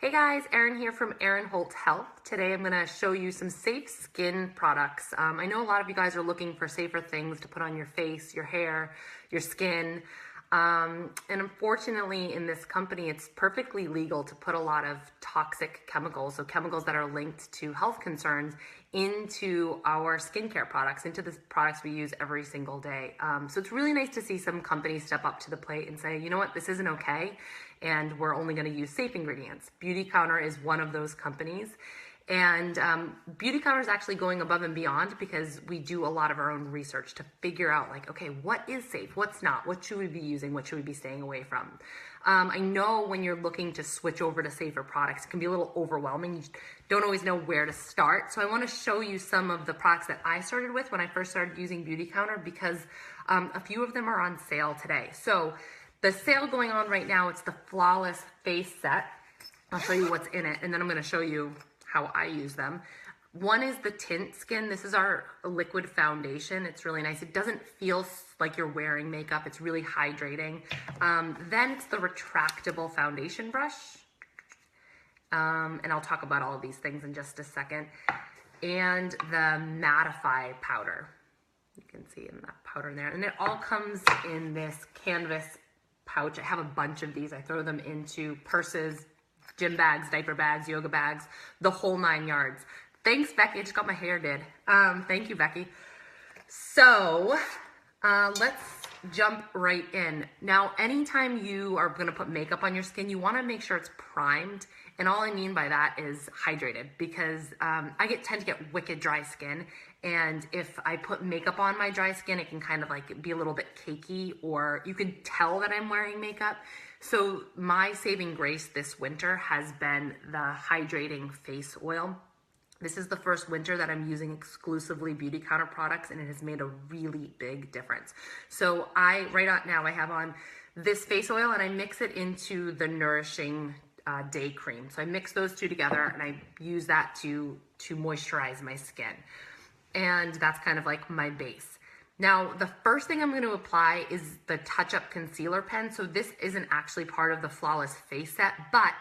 Hey guys, Erin here from Erin Holt Health. Today I'm going to show you some safe skin products. I know a lot of you guys are looking for safer things to put on your face, your hair, your skin. And unfortunately in this company, it's perfectly legal to put a lot of toxic chemicals, so chemicals that are linked to health concerns, into our skincare products, into the products we use every single day. So it's really nice to see some companies step up to the plate and say, you know what, this isn't okay, and we're only going to use safe ingredients. Beautycounter is one of those companies. And Beautycounter is actually going above and beyond because we do a lot of our own research to figure out, like, okay, what is safe, what's not, what should we be using, what should we be staying away from. I know when you're looking to switch over to safer products, it can be a little overwhelming. You don't always know where to start. So I want to show you some of the products that I started with when I first started using Beautycounter, because a few of them are on sale today. So the sale going on right now, it's the Flawless Face Set. I'll show you what's in it, and then I'm going to show you how I use them. One is the Tint Skin. This is our liquid foundation. It's really nice. It doesn't feel like you're wearing makeup. It's really hydrating. Then it's the retractable foundation brush. And I'll talk about all of these things in just a second. And the Matteify Powder. You can see in that powder in there. And it all comes in this canvas pouch. I have a bunch of these. I throw them into purses, gym bags, diaper bags, yoga bags, the whole 9 yards. Thanks, Becky. I just got my hair did. Thank you, Becky. So let's jump right in. Now, anytime you are going to put makeup on your skin, you want to make sure it's primed. And all I mean by that is hydrated, because I tend to get wicked dry skin. And if I put makeup on my dry skin, it can kind of like be a little bit cakey, or you can tell that I'm wearing makeup. So my saving grace this winter has been the hydrating face oil. This is the first winter that I'm using exclusively Beautycounter products, and it has made a really big difference. So right now I have on this face oil, and I mix it into the Nourishing Day Cream. So I mix those two together, and I use that to moisturize my skin. And that's kind of like my base. Now, the first thing I'm going to apply is the Touch Up Concealer Pen. So this isn't actually part of the Flawless Face Set, but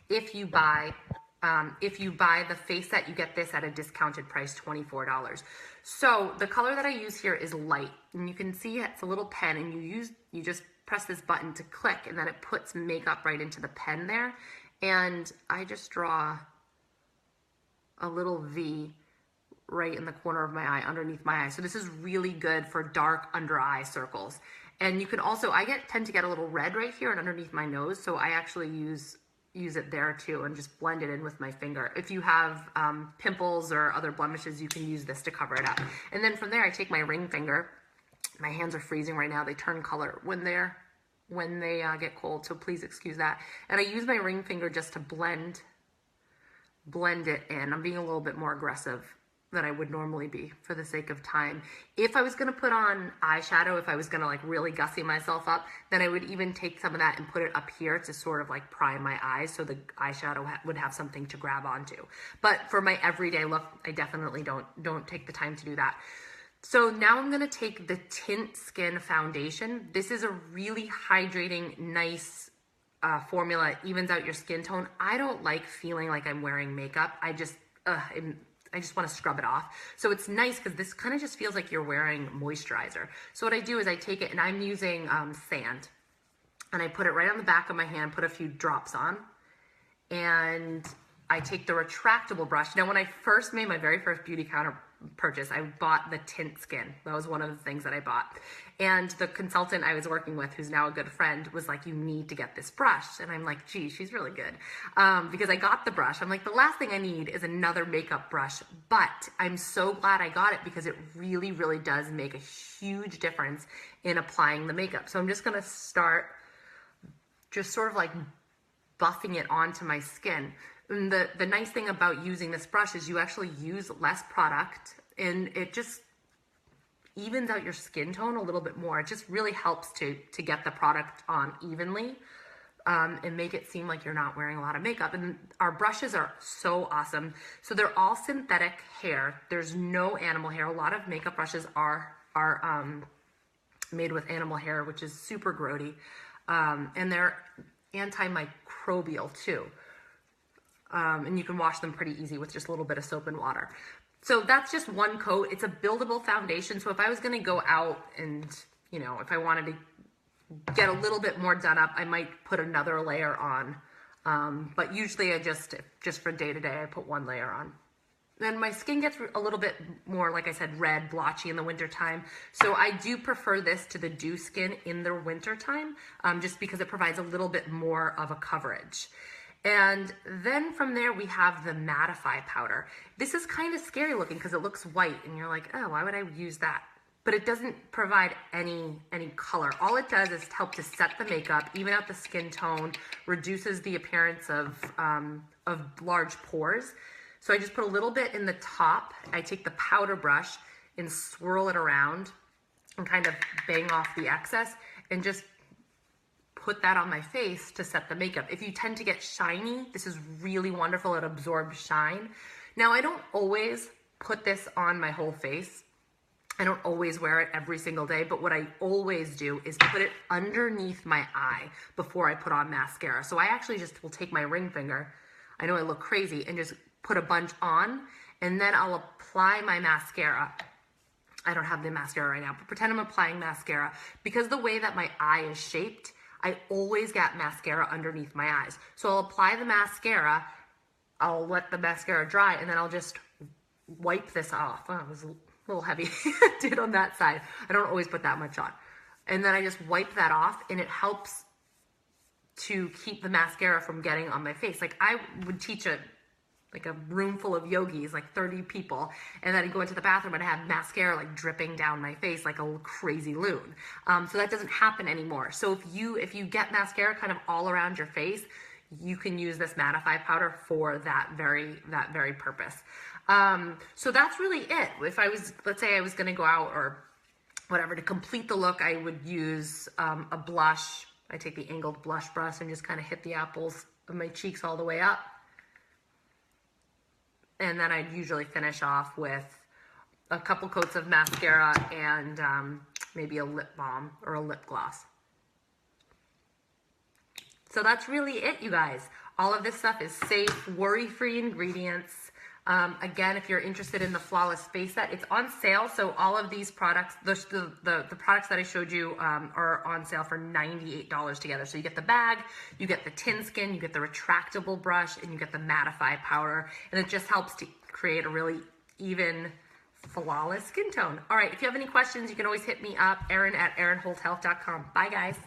if you buy the face set, you get this at a discounted price, $24. So the color that I use here is light, and you can see it's a little pen, and you just press this button to click, and then it puts makeup right into the pen there. And I just draw a little V right in the corner of my eye, underneath my eye. So this is really good for dark under eye circles. And you can also, tend to get a little red right here and underneath my nose, so I actually use it there too, and just blend it in with my finger. If you have pimples or other blemishes, you can use this to cover it up. And then from there, I take my ring finger. My hands are freezing right now. They turn color when they get cold, so please excuse that. And I use my ring finger just to blend it in. I'm being a little bit more aggressive than I would normally be for the sake of time. If I was gonna put on eyeshadow, if I was gonna like really gussy myself up, then I would even take some of that and put it up here to sort of like prime my eyes, so the eyeshadow would have something to grab onto. But for my everyday look, I definitely don't take the time to do that. So now I'm gonna take the Tint Skin Foundation. This is a really hydrating, nice formula. It evens out your skin tone. I don't like feeling like I'm wearing makeup. I just want to scrub it off. So it's nice because this kind of just feels like you're wearing moisturizer. So what I do is I take it, and I'm using sand, and I put it right on the back of my hand, put a few drops on, and I take the retractable brush. Now, when I first made my very first Beautycounter purchase, I bought the Tint Skin. That was one of the things that I bought. And the consultant I was working with, who's now a good friend, was like, you need to get this brush. And I'm like, gee, she's really good. Because I got the brush. I'm like, the last thing I need is another makeup brush. But I'm so glad I got it, because it really, really does make a huge difference in applying the makeup. So I'm just going to start just sort of like buffing it onto my skin. And the nice thing about using this brush is you actually use less product, and it just evens out your skin tone a little bit more. It just really helps to get the product on evenly, and make it seem like you're not wearing a lot of makeup. And our brushes are so awesome. So they're all synthetic hair. There's no animal hair. A lot of makeup brushes are made with animal hair, which is super grody. And they're antimicrobial too. and you can wash them pretty easy with just a little bit of soap and water. So that's just one coat. It's a buildable foundation. So if I was going to go out and, you know, if I wanted to get a little bit more done up, I might put another layer on. But usually I just for day to day, I put one layer on. Then my skin gets a little bit more, like I said, red, blotchy in the wintertime. So I do prefer this to the dew skin in the wintertime, just because it provides a little bit more of a coverage. And then from there we have the Matteify powder. This is kind of scary looking because it looks white and you're like, oh, why would I use that? But it doesn't provide any color. All it does is help to set the makeup, even out the skin tone, reduces the appearance of large pores. So I just put a little bit in the top. I take the powder brush and swirl it around and kind of bang off the excess and just put that on my face to set the makeup. If you tend to get shiny, this is really wonderful. It absorbs shine. Now, I don't always put this on my whole face. I don't always wear it every single day, but what I always do is put it underneath my eye before I put on mascara. So I actually just will take my ring finger, I know I look crazy, and just put a bunch on, and then I'll apply my mascara. I don't have the mascara right now, but pretend I'm applying mascara. Because the way that my eye is shaped, I always get mascara underneath my eyes. So I'll apply the mascara, I'll let the mascara dry, and then I'll just wipe this off. Oh, it was a little heavy did on that side. I don't always put that much on. And then I just wipe that off, and it helps to keep the mascara from getting on my face. Like I would teach a room full of yogis, like 30 people, and then I'd go into the bathroom and I have mascara like dripping down my face like a crazy loon. So that doesn't happen anymore. So if you get mascara kind of all around your face, you can use this Matteify powder for that very purpose. So that's really it. If I was, let's say I was gonna go out or whatever, to complete the look, I would use a blush. I take the angled blush brush and just kind of hit the apples of my cheeks all the way up. And then I'd usually finish off with a couple coats of mascara and maybe a lip balm or a lip gloss. So that's really it, you guys. All of this stuff is safe, worry-free ingredients. Again, if you're interested in the Flawless Face Set, it's on sale. So all of these products, the products that I showed you are on sale for $98 together. So you get the bag, you get the tin skin, you get the retractable brush, and you get the Matteify powder. And it just helps to create a really even, flawless skin tone. All right, if you have any questions, you can always hit me up, Erin at erinholthealth.com. Bye, guys.